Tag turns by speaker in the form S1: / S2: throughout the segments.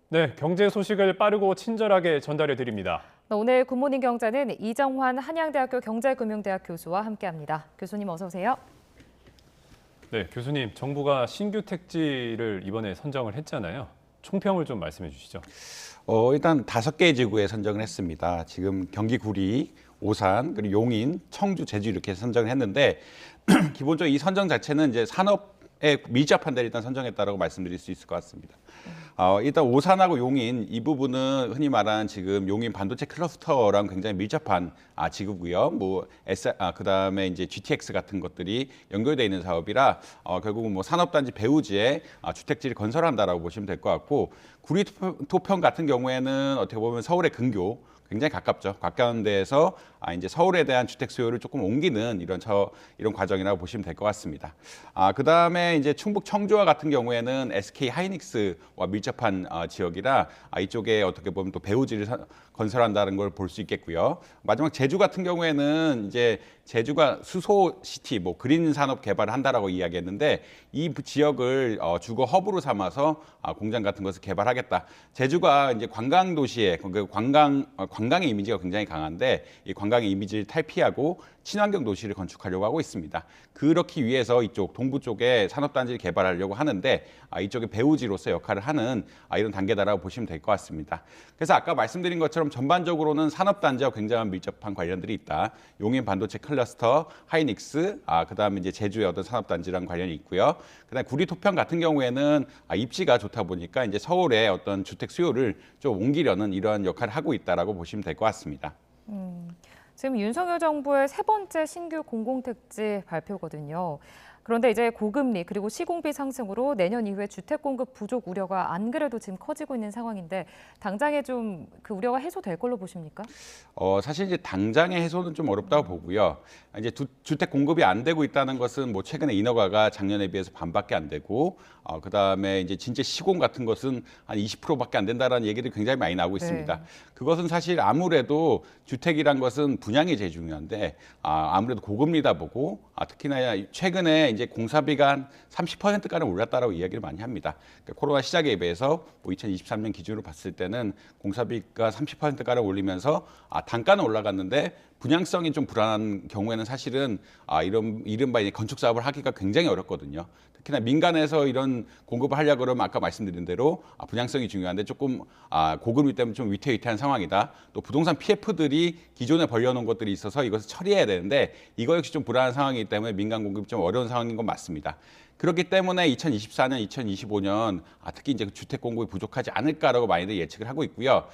S1: 네, 경제 소식을 빠르고 친절하게 전달해 드립니다.
S2: 오늘 굿모닝 경제는 이정환 한양대학교 경제금융대학 교수와 함께합니다. 교수님 어서 오세요.
S1: 네, 교수님, 정부가 신규 택지를 이번에 선정을 했잖아요. 총평을 좀 말씀해 주시죠.
S3: 일단 5개의 지구에 선정을 했습니다. 지금 경기 구리, 오산, 그리고 용인, 청주, 제주 이렇게 선정을 했는데 기본적으로 이 선정 자체는 이제 산업에 밀접한 데를 일단 선정했다라고 말씀드릴 수 있을 것 같습니다. 일단 오산하고 용인 이 부분은 흔히 말하는 지금 용인 반도체 클러스터랑 굉장히 밀접한 지구고요. 그다음에 이제 GTX 같은 것들이 연결되어 있는 사업이라 결국은 뭐 산업단지 배후지에 주택지를 건설한다라고 보시면 될 것 같고 구리 토평 같은 경우에는 어떻게 보면 서울의 근교 굉장히 가깝죠. 가까운 데에서 이제 서울에 대한 주택 수요를 조금 옮기는 이런 과정이라고 보시면 될 것 같습니다. 그다음에 이제 충북 청주와 같은 경우에는 SK 하이닉스와 밀접한 지역이라 이쪽에 어떻게 보면 또 배후지를 건설한다는 걸 볼 수 있겠고요. 마지막 제주 같은 경우에는 이제 제주가 수소시티, 뭐 그린 산업 개발을 한다라고 이야기했는데 이 지역을 주거 허브로 삼아서 공장 같은 것을 개발하겠다. 제주가 이제 관광 도시에 관광의 이미지가 굉장히 강한데 이 관광의 이미지를 탈피하고 친환경 도시를 건축하려고 하고 있습니다. 그렇기 위해서 이쪽 동부 쪽에 산업단지를 개발하려고 하는데 이쪽에 배후지로서 역할을 하는 이런 단계다라고 보시면 될 것 같습니다. 그래서 아까 말씀드린 것처럼 전반적으로는 산업단지와 굉장한 밀접한 관련들이 있다. 용인 반도체 클러스터, 하이닉스, 그다음에 이제 제주의 어떤 산업단지랑 관련이 있고요. 그다음에 구리 토평 같은 경우에는 입지가 좋다 보니까 이제 서울의 어떤 주택 수요를 좀 옮기려는 이러한 역할을 하고 있다라고 보시면 될 것 같습니다.
S2: 지금 윤석열 정부의 3번째 신규 공공택지 발표거든요. 그런데 이제 고금리 그리고 시공비 상승으로 내년 이후에 주택 공급 부족 우려가 안 그래도 지금 커지고 있는 상황인데 당장에 좀 그 우려가 해소될 걸로 보십니까?
S3: 사실 이제 당장의 해소는 좀 어렵다고 보고요. 이제 주택 공급이 안 되고 있다는 것은 뭐 최근에 인허가가 작년에 비해서 반밖에 안 되고, 그다음에 이제 진짜 시공 같은 것은 한 20%밖에 안 된다라는 얘기들이 굉장히 많이 나오고 있습니다.
S2: 네.
S3: 그것은 사실 아무래도 주택이란 것은 분양이 제일 중요한데, 아무래도 고금리다 보고, 특히나 최근에 이제 공사비가 한 30%가량 올랐다라고 이야기를 많이 합니다. 그러니까 코로나 시작에 비해서 뭐 2023년 기준으로 봤을 때는 공사비가 30%가량 올리면서 단가는 올라갔는데 분양성이 좀 불안한 경우에는 사실은 이른바 건축 사업을 하기가 굉장히 어렵거든요. 특히나 민간에서 이런 공급을 하려고 그러면 아까 말씀드린 대로 분양성이 중요한데 조금 고금리 때문에 좀 위태위태한 상황이다. 또 부동산 PF들이 기존에 벌려놓은 것들이 있어서 이것을 처리해야 되는데 이거 역시 좀 불안한 상황이기 때문에 민간 공급이 좀 어려운 상황인 건 맞습니다. 그렇기 때문에 2024년, 2025년 특히 이제 주택 공급이 부족하지 않을까라고 많이들 예측을 하고 있고요.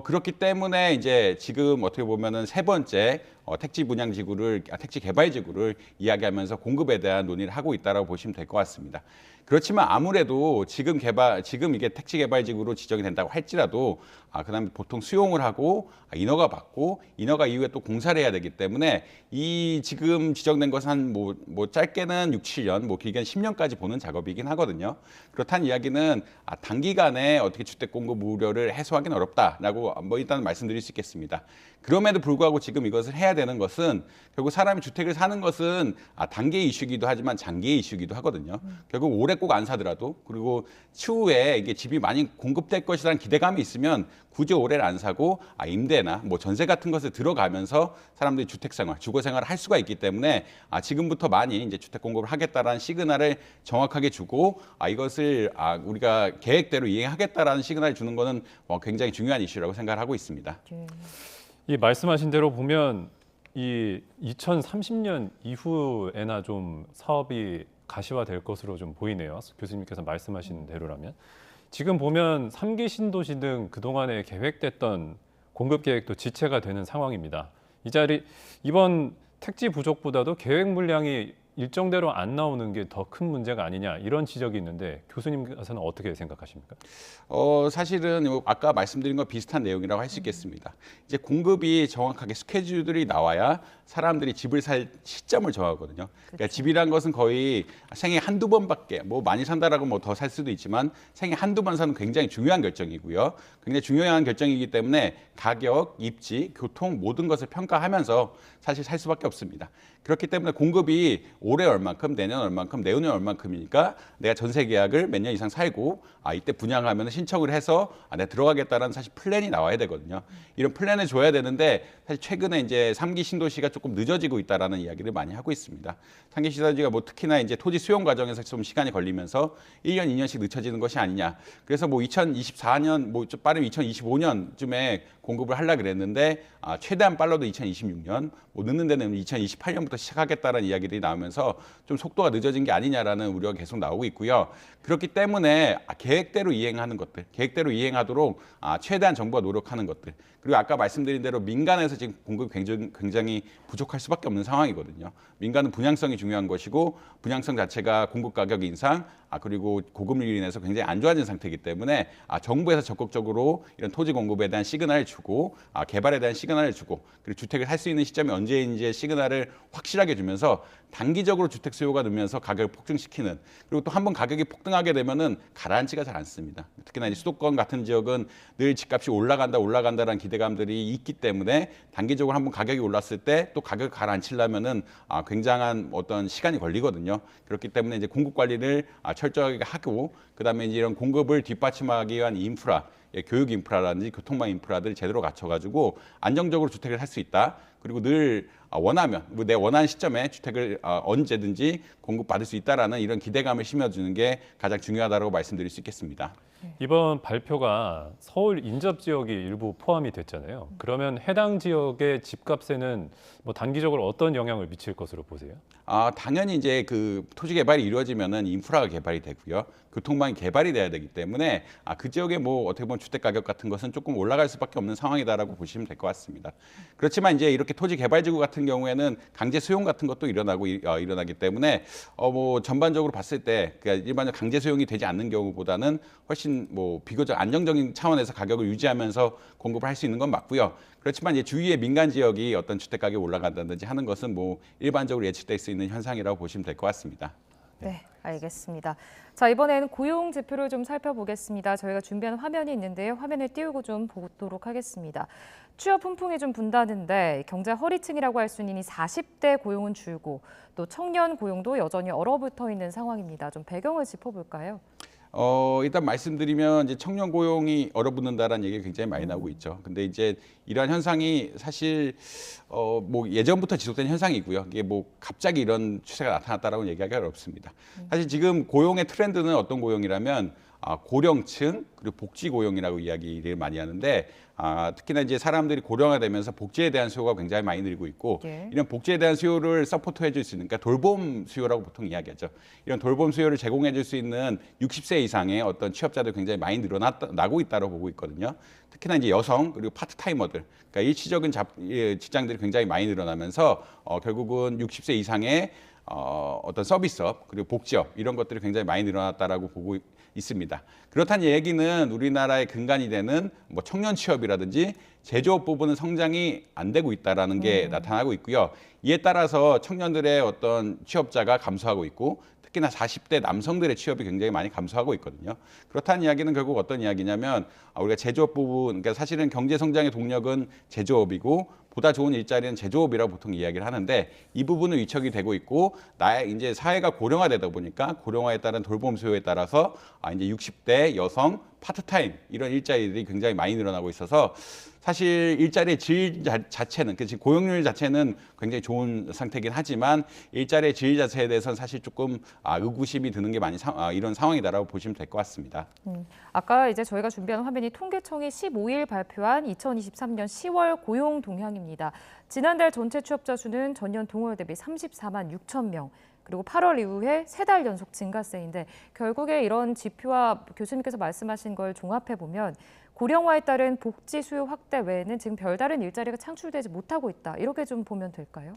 S3: 그렇기 때문에 이제 지금 어떻게 보면은 3번째 택지 분양 지구를 택지 개발 지구를 이야기하면서 공급에 대한 논의를 하고 있다라고 보시면 될 것 같습니다. 그렇지만 아무래도 지금 이게 택지 개발 지구로 지정이 된다고 할지라도 그다음에 보통 수용을 하고 인허가 받고 인허가 이후에 또 공사를 해야 되기 때문에 이 지금 지정된 것은 한 뭐 짧게는 6, 7년, 뭐 길게는 10년까지 보는 작업이긴 하거든요. 그렇다는 이야기는 단기간에 어떻게 주택 공급 우려를 해소하기는 어렵다라고 뭐 일단 말씀드릴 수 있겠습니다. 그럼에도 불구하고 지금 이것을 해야 되는 것은 결국 사람이 주택을 사는 것은 단기의 이슈이기도 하지만 장기의 이슈이기도 하거든요. 결국 오래 꼭 안 사더라도 그리고 추후에 이게 집이 많이 공급될 것이라는 기대감이 있으면 굳이 오래를 안 사고 임대나 뭐 전세 같은 것에 들어가면서 사람들이 주택 생활, 주거 생활을 할 수가 있기 때문에 지금부터 많이 이제 주택 공급을 하겠다라는 시그널을 정확하게 주고 이것을 우리가 계획대로 이행하겠다라는 시그널을 주는 것은 굉장히 중요한 이슈라고 생각을 하고 있습니다.
S1: 이 말씀하신 대로 보면 이 2030년 이후에나 좀 사업이 가시화될 것으로 좀 보이네요. 교수님께서 말씀하신 대로라면. 지금 보면 3기 신도시 등 그동안에 계획됐던 공급 계획도 지체가 되는 상황입니다. 이번 택지 부족보다도 계획 물량이 일정대로 안 나오는 게 더 큰 문제가 아니냐 이런 지적이 있는데 교수님께서는 어떻게 생각하십니까?
S3: 사실은 아까 말씀드린 거 비슷한 내용이라고 할 수 있겠습니다. 이제 공급이 정확하게 스케줄들이 나와야 사람들이 집을 살 시점을 정하거든요. 그러니까 집이란 것은 거의 생애 한두 번밖에 뭐 많이 산다라고 뭐 더 살 수도 있지만 생애 한두 번 사는 굉장히 중요한 결정이고요. 굉장히 중요한 결정이기 때문에 가격, 입지, 교통 모든 것을 평가하면서 사실 살 수밖에 없습니다. 그렇기 때문에 공급이 올해 얼만큼, 내년 얼만큼, 내후년 얼만큼이니까 내가 전세 계약을 몇 년 이상 살고 이때 분양하면 신청을 해서 내가 들어가겠다라는 사실 플랜이 나와야 되거든요. 이런 플랜을 줘야 되는데 사실 최근에 이제 3기 신도시가 조금 늦어지고 있다라는 이야기를 많이 하고 있습니다. 3기 신도시가 뭐 특히나 이제 토지 수용 과정에서 좀 시간이 걸리면서 1년, 2년씩 늦춰지는 것이 아니냐. 그래서 뭐 2024년, 뭐 좀 빠르면 2025년쯤에 공급을 하려고 그랬는데 최대한 빨라도 2026년, 뭐 늦는 데는 2028년부터 시작하겠다는 이야기들이 나오면서 좀 속도가 늦어진 게 아니냐라는 우려가 계속 나오고 있고요. 그렇기 때문에 계획대로 이행하는 것들, 계획대로 이행하도록 최대한 정부가 노력하는 것들. 그리고 아까 말씀드린 대로 민간에서 지금 공급이 굉장히 부족할 수밖에 없는 상황이거든요. 민간은 분양성이 중요한 것이고 분양성 자체가 공급 가격 인상, 그리고 고금리로 인해서 굉장히 안 좋아진 상태이기 때문에 정부에서 적극적으로 이런 토지 공급에 대한 시그널을 주고 개발에 대한 시그널을 주고 그리고 주택을 살 수 있는 시점이 언제인지 시그널을 확실하게 주면서 단기적으로 주택 수요가 늘면서 가격을 폭증시키는 그리고 또 한번 가격이 폭등하게 되면은 가라앉지가 잘 않습니다. 특히나 이제 수도권 같은 지역은 늘 집값이 올라간다라는 기대감들이 있기 때문에 단기적으로 한번 가격이 올랐을 때 또 가격을 가라앉히려면은 굉장한 어떤 시간이 걸리거든요. 그렇기 때문에 이제 공급 관리를 철저하게 하고 그다음에 이제 이런 공급을 뒷받침하기 위한 인프라, 교육 인프라라든지 교통망 인프라들을 제대로 갖춰가지고 안정적으로 주택을 살 수 있다. 그리고 늘 원하면 내 원하는 시점에 주택을 언제든지 공급받을 수 있다라는 이런 기대감을 심어주는 게 가장 중요하다고 말씀드릴 수 있겠습니다.
S1: 이번 발표가 서울 인접 지역이 일부 포함이 됐잖아요. 그러면 해당 지역의 집값에는 뭐 단기적으로 어떤 영향을 미칠 것으로 보세요?
S3: 당연히 이제 그 토지 개발이 이루어지면은 인프라가 개발이 되고요. 교통망이 개발이 돼야 되기 때문에 그 지역에 뭐 어떻게 보면 주택 가격 같은 것은 조금 올라갈 수밖에 없는 상황이다라고 보시면 될 것 같습니다. 그렇지만 이제 이렇게 토지 개발지구 같은 경우에는 강제 수용 같은 것도 일어나기 때문에 뭐 전반적으로 봤을 때 그러니까 일반적 강제 수용이 되지 않는 경우보다는 훨씬 뭐 비교적 안정적인 차원에서 가격을 유지하면서 공급을 할 수 있는 건 맞고요. 그렇지만 이제 주위의 민간 지역이 어떤 주택 가격이 올라간다든지 하는 것은 뭐 일반적으로 예측될 수 있는 현상이라고 보시면 될 것 같습니다.
S2: 네, 알겠습니다. 자, 이번에는 고용 지표를 좀 살펴보겠습니다. 저희가 준비한 화면이 있는데요. 화면을 띄우고 좀 보도록 하겠습니다. 취업 훈풍이 좀 분다는데 경제 허리층이라고 할 수 있는 이 40대 고용은 줄고 또 청년 고용도 여전히 얼어붙어 있는 상황입니다. 좀 배경을 짚어볼까요?
S3: 일단 말씀드리면 이제 청년 고용이 얼어붙는다라는 얘기가 굉장히 많이 나오고 있죠. 근데 이제 이러한 현상이 사실 뭐 예전부터 지속된 현상이고요. 이게 뭐 갑자기 이런 추세가 나타났다라고 얘기하기가 어렵습니다. 사실 지금 고용의 트렌드는 어떤 고용이라면 고령층 그리고 복지 고용이라고 이야기를 많이 하는데 특히나 이제 사람들이 고령화되면서 복지에 대한 수요가 굉장히 많이 늘고 있고 이런 복지에 대한 수요를 서포트해 줄 수 있는 그러니까 돌봄 수요라고 보통 이야기하죠. 이런 돌봄 수요를 제공해 줄 수 있는 60세 이상의 어떤 취업자들 굉장히 많이 늘어나고 있다고 보고 있거든요. 특히나 이제 여성 그리고 파트타이머들 그러니까 일시적인 직장들이 굉장히 많이 늘어나면서 결국은 60세 이상의 어떤 서비스업 그리고 복지업 이런 것들이 굉장히 많이 늘어났다라고 보고 있습니다. 그렇다는 얘기는 우리나라의 근간이 되는 뭐 청년 취업이라든지 제조업 부분은 성장이 안 되고 있다라는 게 나타나고 있고요. 이에 따라서 청년들의 어떤 취업자가 감소하고 있고 특히나 40대 남성들의 취업이 굉장히 많이 감소하고 있거든요. 그렇다는 이야기는 결국 어떤 이야기냐면 우리가 제조업 부분, 그러니까 사실은 경제 성장의 동력은 제조업이고 보다 좋은 일자리는 제조업이라고 보통 이야기를 하는데 이 부분은 위축이 되고 있고 나의 이제 사회가 고령화되다 보니까 고령화에 따른 돌봄 수요에 따라서 이제 60대 여성 파트타임 이런 일자리들이 굉장히 많이 늘어나고 있어서 사실 일자리의 질 자체는 지금 고용률 자체는 굉장히 좋은 상태이긴 하지만 일자리의 질 자체에 대해서는 사실 조금 의구심이 드는 게 많이 이런 상황이다라고 보시면 될 것 같습니다.
S2: 아까 이제 저희가 준비한 화면이 통계청이 15일 발표한 2023년 10월 고용 동향입니다. 지난달 전체 취업자 수는 전년 동월 대비 34만 6천 명. 그리고 8월 이후에 3달 연속 증가세인데 결국에 이런 지표와 교수님께서 말씀하신 걸 종합해 보면 고령화에 따른 복지 수요 확대 외에는 지금 별다른 일자리가 창출되지 못하고 있다. 이렇게 좀 보면 될까요?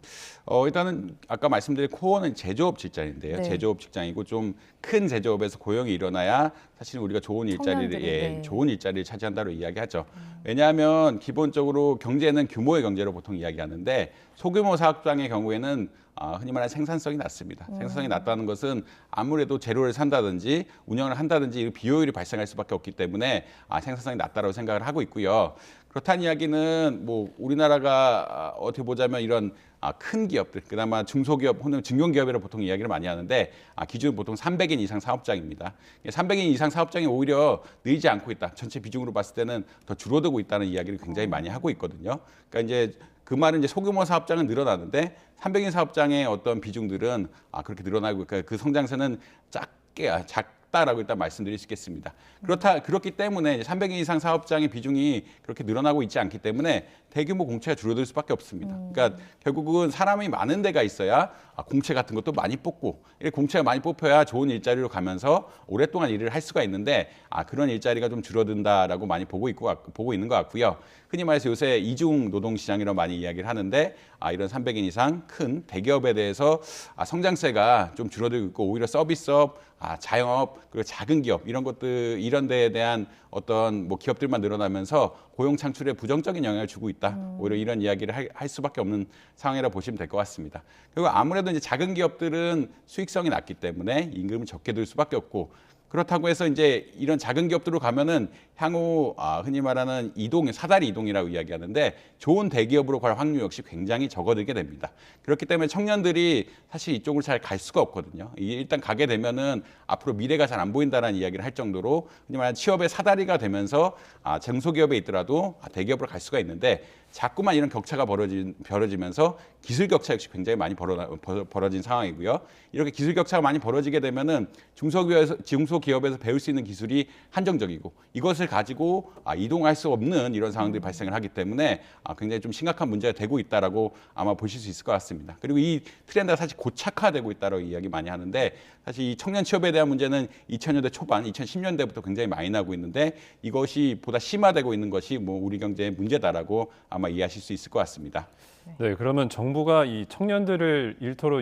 S3: 일단은 아까 말씀드린 코어는 제조업 직장인데요.
S2: 네.
S3: 제조업 직장이고 좀 큰 제조업에서 고용이 일어나야 사실 우리가 좋은 일자리를 좋은 일자리를 차지한다고 이야기하죠. 왜냐하면 기본적으로 경제는 규모의 경제로 보통 이야기하는데 소규모 사업장의 경우에는 흔히 말하는 생산성이 낮습니다. 생산성이 낮다는 것은 아무래도 재료를 산다든지 운영을 한다든지 비효율이 발생할 수밖에 없기 때문에 생산성이 낮다라고 생각을 하고 있고요. 그렇다는 이야기는 뭐 우리나라가 어떻게 보자면 이런 큰 기업들, 그나마 중소기업 혹은 중견기업이라 보통 이야기를 많이 하는데 기준은 보통 300인 이상 사업장입니다. 300인 이상 사업장이 오히려 늘지 않고 있다. 전체 비중으로 봤을 때는 더 줄어들고 있다는 이야기를 굉장히 많이 하고 있거든요. 그러니까 이제 그 말은 이제 소규모 사업장은 늘어나는데 300인 사업장의 어떤 비중들은 그렇게 늘어나고 그러니까 그 성장세는 작다라고 일단 말씀드릴 수 있겠습니다. 그렇기 때문에 이제 300인 이상 사업장의 비중이 그렇게 늘어나고 있지 않기 때문에 대규모 공채가 줄어들 수밖에 없습니다. 그러니까 결국은 사람이 많은 데가 있어야 공채 같은 것도 많이 뽑고 이렇게 공채가 많이 뽑혀야 좋은 일자리로 가면서 오랫동안 일을 할 수가 있는데 그런 일자리가 좀 줄어든다라고 많이 보고 있는 것 같고요. 흔히 말해서 요새 이중 노동 시장이라고 많이 이야기를 하는데 이런 300인 이상 큰 대기업에 대해서 성장세가 좀 줄어들고 있고 오히려 서비스업, 자영업 그리고 작은 기업 이런 데에 대한 어떤 뭐 기업들만 늘어나면서 고용 창출에 부정적인 영향을 주고 있다. 오히려 이런 이야기를 할 수밖에 없는 상황이라 보시면 될 것 같습니다. 그리고 아무래도 이제 작은 기업들은 수익성이 낮기 때문에 임금을 적게 들 수밖에 없고 그렇다고 해서 이제 이런 작은 기업들로 가면은 향후 흔히 말하는 사다리 이동이라고 이야기하는데 좋은 대기업으로 갈 확률 역시 굉장히 적어들게 됩니다. 그렇기 때문에 청년들이 사실 이쪽으로 잘 갈 수가 없거든요. 일단 가게 되면은 앞으로 미래가 잘 안 보인다는 이야기를 할 정도로 흔히 말하는 취업의 사다리가 되면서 중소기업에 있더라도 대기업으로 갈 수가 있는데 자꾸만 이런 격차가 벌어지면서 기술 격차 역시 굉장히 많이 벌어진 상황이고요. 이렇게 기술 격차가 많이 벌어지게 되면은 중소기업에서 배울 수 있는 기술이 한정적이고 이것을 가지고 이동할 수 없는 이런 상황들이 발생을 하기 때문에 굉장히 좀 심각한 문제가 되고 있다라고 아마 보실 수 있을 것 같습니다. 그리고 이 트렌드가 사실 고착화되고 있다라고 이야기 많이 하는데 사실 이 청년 취업에 대한 문제는 2000년대 초반, 2010년대부터 굉장히 많이 나고 있는데 이것이 보다 심화되고 있는 것이 뭐 우리 경제의 문제다라고 아마 이해하실 수 있을 것 같습니다.
S1: 네, 그러면 정부가 이 청년들을 일터로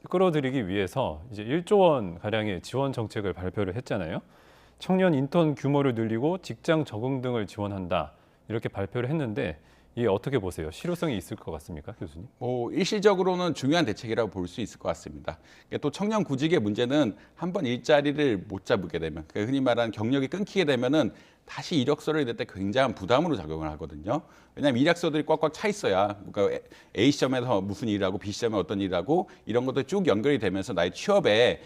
S1: 끌어들이기 위해서 이제 1조 원 가량의 지원 정책을 발표를 했잖아요. 청년 인턴 규모를 늘리고 직장 적응 등을 지원한다 이렇게 발표를 했는데 이게 어떻게 보세요? 실효성이 있을 것 같습니까, 교수님?
S3: 일시적으로는 중요한 대책이라고 볼 수 있을 것 같습니다. 또 청년 구직의 문제는 한번 일자리를 못 잡게 되면, 흔히 말하는 경력이 끊기게 되면은 다시 이력서를 낼 때 굉장한 부담으로 작용을 하거든요. 왜냐하면 이력서들이 꽉꽉 차 있어야 그러니까 A 시점에서 무슨 일을 하고 B 시점에 어떤 일을 하고 이런 것도 쭉 연결이 되면서 나의 취업에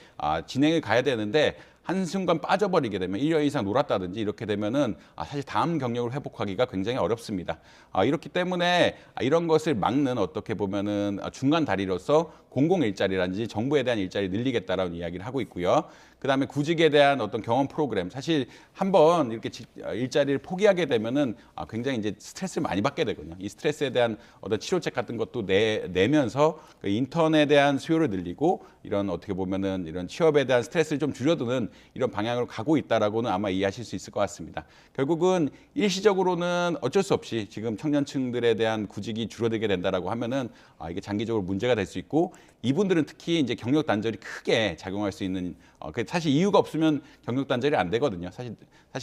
S3: 진행을 가야 되는데 한순간 빠져버리게 되면 1년 이상 놀았다든지 이렇게 되면은 사실 다음 경력을 회복하기가 굉장히 어렵습니다. 이렇기 때문에 이런 것을 막는 어떻게 보면은 중간 다리로서 공공 일자리라든지 정부에 대한 일자리 늘리겠다라는 이야기를 하고 있고요. 그다음에 구직에 대한 어떤 경험 프로그램 사실 한번 이렇게 일자리를 포기하게 되면은 굉장히 이제 스트레스를 많이 받게 되거든요. 이 스트레스에 대한 어떤 치료책 같은 것도 내면서 그 인턴에 대한 수요를 늘리고 이런 어떻게 보면은 이런 취업에 대한 스트레스를 좀 줄여드는 이런 방향으로 가고 있다라고는 아마 이해하실 수 있을 것 같습니다. 결국은 일시적으로는 어쩔 수 없이 지금 청년층들에 대한 구직이 줄어들게 된다라고 하면은 이게 장기적으로 문제가 될 수 있고 이분들은 특히 이제 경력 단절이 크게 작용할 수 있는 사실 이유가 없으면 경력 단절이 안 되거든요. 사실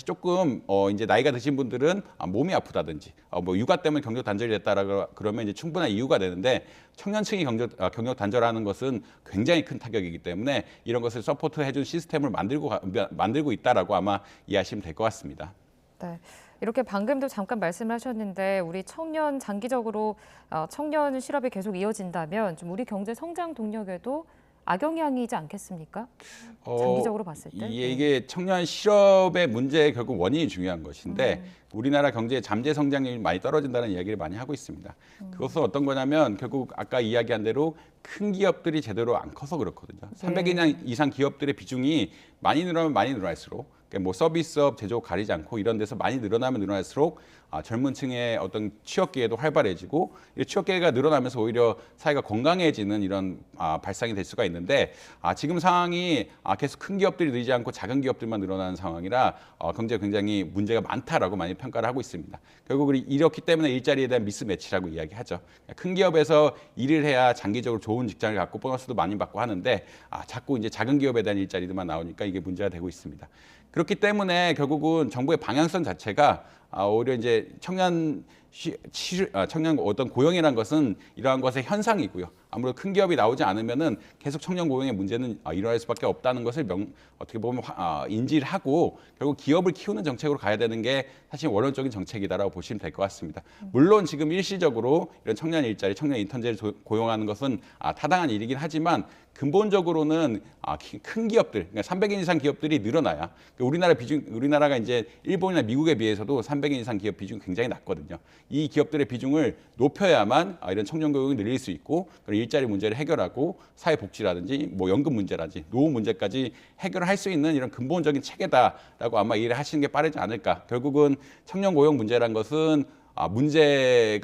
S3: 조금 이제 나이가 드신 분들은 몸이 아프다든지 뭐 육아 때문에 경력 단절이 됐다라 그러면 이제 충분한 이유가 되는데 청년층이 경력 단절하는 것은 굉장히 큰 타격이기 때문에 이런 것을 서포트해 준 시스템을 만들고 있다라고 아마 이해하시면 될 것 같습니다.
S2: 네. 이렇게 방금도 잠깐 말씀하셨는데 우리 청년 장기적으로 청년 실업이 계속 이어진다면 좀 우리 경제 성장 동력에도 악영향이지 않겠습니까? 장기적으로 봤을 때.
S3: 이게 청년 실업의 문제의 결국 원인이 중요한 것인데 우리나라 경제의 잠재 성장률이 많이 떨어진다는 이야기를 많이 하고 있습니다. 그것은 어떤 거냐면 결국 아까 이야기한 대로 큰 기업들이 제대로 안 커서 그렇거든요. 300인 이상 기업들의 비중이 많이 늘어나면 많이 늘어날수록 뭐 서비스업, 제조업 가리지 않고 이런 데서 많이 늘어나면 늘어날수록 젊은 층의 어떤 취업 기회도 활발해지고 취업 기회가 늘어나면서 오히려 사회가 건강해지는 이런 발상이 될 수가 있는데 지금 상황이 계속 큰 기업들이 늘지 않고 작은 기업들만 늘어나는 상황이라 경제가 굉장히 문제가 많다라고 많이 평가를 하고 있습니다. 결국 이렇기 때문에 일자리에 대한 미스매치라고 이야기하죠. 큰 기업에서 일을 해야 장기적으로 좋은 직장을 갖고 보너스도 많이 받고 하는데 자꾸 이제 작은 기업에 대한 일자리들만 나오니까 이게 문제가 되고 있습니다. 그렇기 때문에 결국은 정부의 방향성 자체가 오히려 이제 청년 어떤 고용이라는 것은 이러한 것의 현상이고요. 아무래도 큰 기업이 나오지 않으면은 계속 청년 고용의 문제는 일어날 수밖에 없다는 것을 어떻게 보면 인지를 하고 결국 기업을 키우는 정책으로 가야 되는 게 사실 원론적인 정책이다라고 보시면 될 것 같습니다. 물론 지금 일시적으로 이런 청년 일자리, 청년 인턴제를 고용하는 것은 타당한 일이긴 하지만 근본적으로는 큰 기업들, 그러니까 300인 이상 기업들이 늘어나야 우리나라가 이제 일본이나 미국에 비해서도 300인 이상 기업 비중이 굉장히 낮거든요. 이 기업들의 비중을 높여야만 이런 청년 고용이 늘릴 수 있고 그런 일자리 문제를 해결하고 사회복지라든지 뭐 연금 문제라든지 노후 문제까지 해결할 수 있는 이런 근본적인 체계다라고 아마 이해를 하시는 게 빠르지 않을까. 결국은 청년 고용 문제란 것은 문제를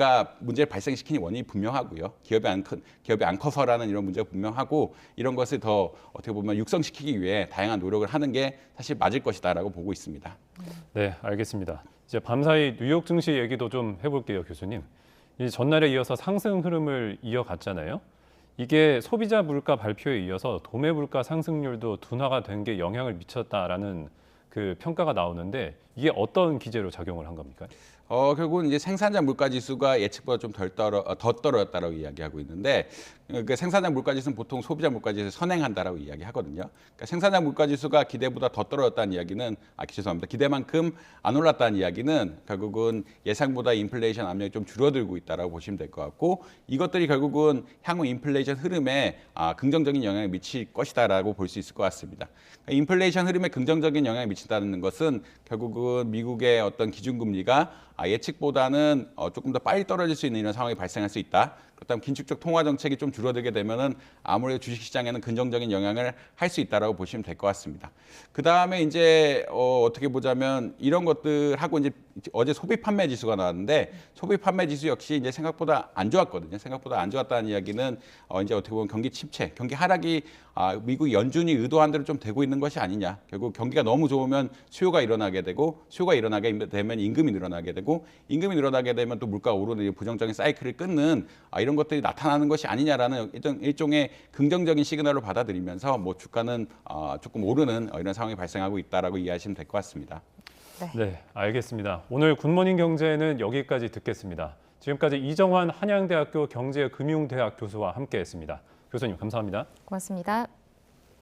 S3: 발생시키는 원인이 분명하고요. 기업이 안 커서라는 이런 문제가 분명하고 이런 것을 더 어떻게 보면 육성시키기 위해 다양한 노력을 하는 게 사실 맞을 것이다라고 보고 있습니다.
S1: 네, 알겠습니다. 이제 밤사이 뉴욕 증시 얘기도 좀 해볼게요, 교수님. 이 전날에 이어서 상승 흐름을 이어갔잖아요. 이게 소비자 물가 발표에 이어서 도매 물가 상승률도 둔화가 된 게 영향을 미쳤다라는 그 평가가 나오는데 이게 어떤 기제로 작용을 한 겁니까?
S3: 결국은 이제 생산자 물가 지수가 예측보다 좀 더 떨어졌다라고 이야기하고 있는데 그 생산자 물가 지수는 보통 소비자 물가 지수를 선행한다라고 이야기하거든요. 그러니까 생산자 물가 지수가 기대보다 더 떨어졌다는 이야기는 죄송합니다. 기대만큼 안 올랐다는 이야기는 결국은 예상보다 인플레이션 압력이 좀 줄어들고 있다라고 보시면 될 것 같고 이것들이 결국은 향후 인플레이션 흐름에 긍정적인 영향을 미칠 것이다라고 볼 수 있을 것 같습니다. 그러니까 인플레이션 흐름에 긍정적인 영향을 미친다는 것은 결국은 미국의 어떤 기준금리가 예측보다는 조금 더 빨리 떨어질 수 있는 이런 상황이 발생할 수 있다. 그렇다면 긴축적 통화 정책이 좀 줄어들게 되면은 아무래도 주식시장에는 긍정적인 영향을 할 수 있다라고 보시면 될 것 같습니다. 그 다음에 이제 어떻게 보자면 이런 것들하고 이제 어제 소비 판매 지수가 나왔는데 소비 판매 지수 역시 이제 생각보다 안 좋았거든요. 생각보다 안 좋았다는 이야기는 이제 어떻게 보면 경기 침체, 경기 하락이 미국 연준이 의도한 대로 좀 되고 있는 것이 아니냐. 결국 경기가 너무 좋으면 수요가 일어나게 되고 수요가 일어나게 되면 임금이 늘어나게 되고 임금이 늘어나게 되면 또 물가가 오르는 부정적인 사이클을 끊는 이런 것들이 나타나는 것이 아니냐라는 일종의 긍정적인 시그널을 받아들이면서 뭐 주가는 조금 오르는 이런 상황이 발생하고 있다라고 이해하시면 될 것 같습니다.
S1: 네, 알겠습니다. 오늘 굿모닝 경제는 여기까지 듣겠습니다. 지금까지 이정환 한양대학교 경제금융대학 교수와 함께했습니다. 교수님 감사합니다.
S2: 고맙습니다.